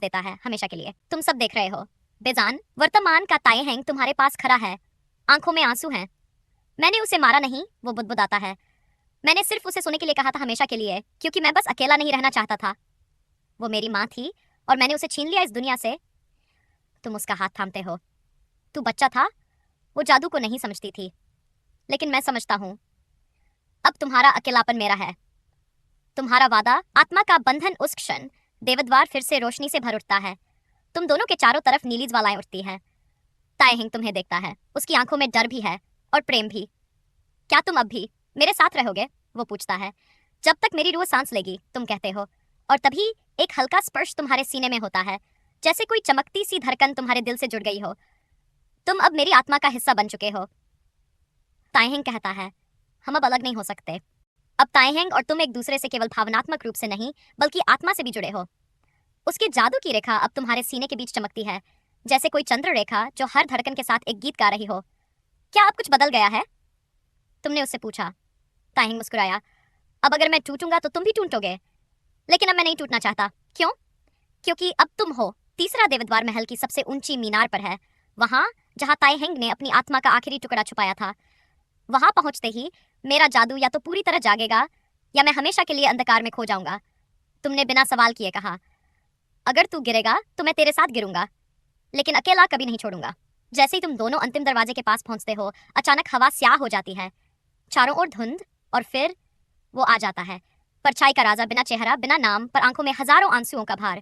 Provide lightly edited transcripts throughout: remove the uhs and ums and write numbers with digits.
देता है हमेशा के लिए। तुम सब देख रहे हो। बेजान वर्तमान का ताए हैंग तुम्हारे पास खड़ा है, आंखों में आंसू हैं। मैंने उसे मारा नहीं, वो बुदबुदाता है। मैंने सिर्फ उसे सोने के लिए कहा था हमेशा के लिए, क्योंकि मैं बस अकेला नहीं रहना चाहता था। वो मेरी माँ थी और मैंने उसे छीन लिया इस दुनिया से। तुम उसका हाथ थामते हो। तू बच्चा था, वो जादू को नहीं समझती थी, लेकिन मैं समझता हूँ। अब तुम्हारा अकेलापन मेरा है, तुम्हारा वादा, आत्मा का बंधन। उस क्षण देवद्वार फिर से रोशनी से भर उठता है। तुम दोनों के चारों तरफ नीली ज्वालाएं उठती हैं। ताए हिंग तुम्हें देखता है, उसकी आंखों में डर भी है और प्रेम भी। क्या तुम अब भी मेरे साथ रहोगे? वो पूछता है। जब तक मेरी रूह सांस लेगी, तुम कहते हो। और तभी एक हल्का स्पर्श तुम्हारे सीने में होता है, जैसे कोई चमकती सी धड़कन तुम्हारे दिल से जुड़ गई हो। तुम अब मेरी आत्मा का हिस्सा बन चुके हो। ताएहिंग कहता है, हम अब अलग नहीं हो सकते। अब ताएहिंग और तुम एक दूसरे से केवल भावनात्मक रूप से नहीं, बल्कि आत्मा से भी जुड़े हो। उसके जादू की रेखा अब तुम्हारे सीने के बीच चमकती है, जैसे कोई चंद्र रेखा जो हर धड़कन के साथ एक गीत गा रही हो। क्या अब कुछ बदल गया है? तुमने उससे पूछा। ताएहिंग मुस्कुराया। अब अगर मैं टूटूंगा तो तुम भी टूटोगे, लेकिन अब मैं नहीं टूटना चाहता। क्यों? क्योंकि अब तुम हो। तीसरा देवद्वार महल की सबसे ऊंची मीनार पर है, वहां जहां ताएहिंग ने अपनी आत्मा का आखिरी टुकड़ा छुपाया था। वहां पहुंचते ही मेरा जादू या तो पूरी तरह जागेगा, या मैं हमेशा के लिए अंधकार में खो जाऊंगा। तुमने बिना सवाल किए कहा, अगर तू गिरेगा तो मैं तेरे साथ गिरूंगा, लेकिन अकेला कभी नहीं छोड़ूंगा। जैसे ही तुम दोनों अंतिम दरवाजे के पास पहुंचते हो, अचानक हवा स्याह हो जाती है, चारों ओर धुंध, और फिर वो आ जाता है। परछाई का राजा, बिना चेहरा, बिना नाम, पर आंखों में हजारों आंसुओं का भार।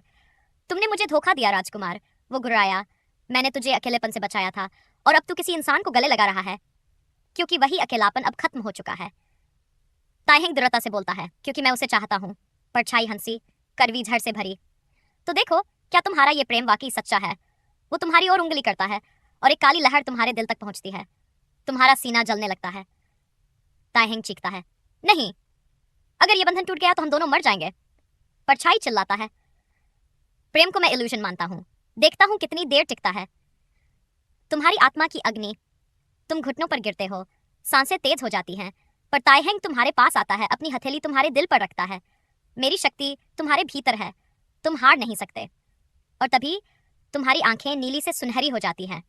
तुमने मुझे धोखा दिया राजकुमार, वो गुर्राया। मैंने तुझे अकेलेपन से बचाया था, और अब तू किसी इंसान को गले लगा रहा है, क्योंकि वही अकेलापन अब खत्म हो चुका है। ताइहिंग दृढ़ता से बोलता है, क्योंकि मैं उसे चाहता हूँ। परछाई हंसी, कड़वी झड़ से भरी। तो देखो, क्या तुम्हारा ये प्रेम वाकई सच्चा है? वो तुम्हारी ओर उंगली करता है, और एक काली लहर तुम्हारे दिल तक पहुंचती है। तुम्हारा सीना जलने लगता है। ताइहिंग चीखता है, नहीं, अगर ये बंधन टूट गया तो हम दोनों मर जाएंगे। परछाई चिल्लाता है, प्रेम को मैं इल्यूजन मानता हूँ, देखता हूँ कितनी देर टिकता है। तुम्हारी आत्मा की अग्नि। तुम घुटनों पर गिरते हो, सांसें तेज हो जाती हैं, पर ताइहेंग तुम्हारे पास आता है, अपनी हथेली तुम्हारे दिल पर रखता है। मेरी शक्ति तुम्हारे भीतर है, तुम हार नहीं सकते। और तभी तुम्हारी आंखें नीली से सुनहरी हो जाती हैं,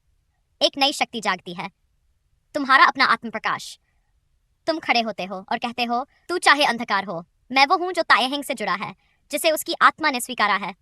एक नई शक्ति जागती है, तुम्हारा अपना आत्म प्रकाश। तुम खड़े होते हो और कहते हो, तू चाहे अंधकार हो, मैं वो हूं जो ताइहेंग से जुड़ा है, जिसे उसकी आत्मा ने स्वीकारा है।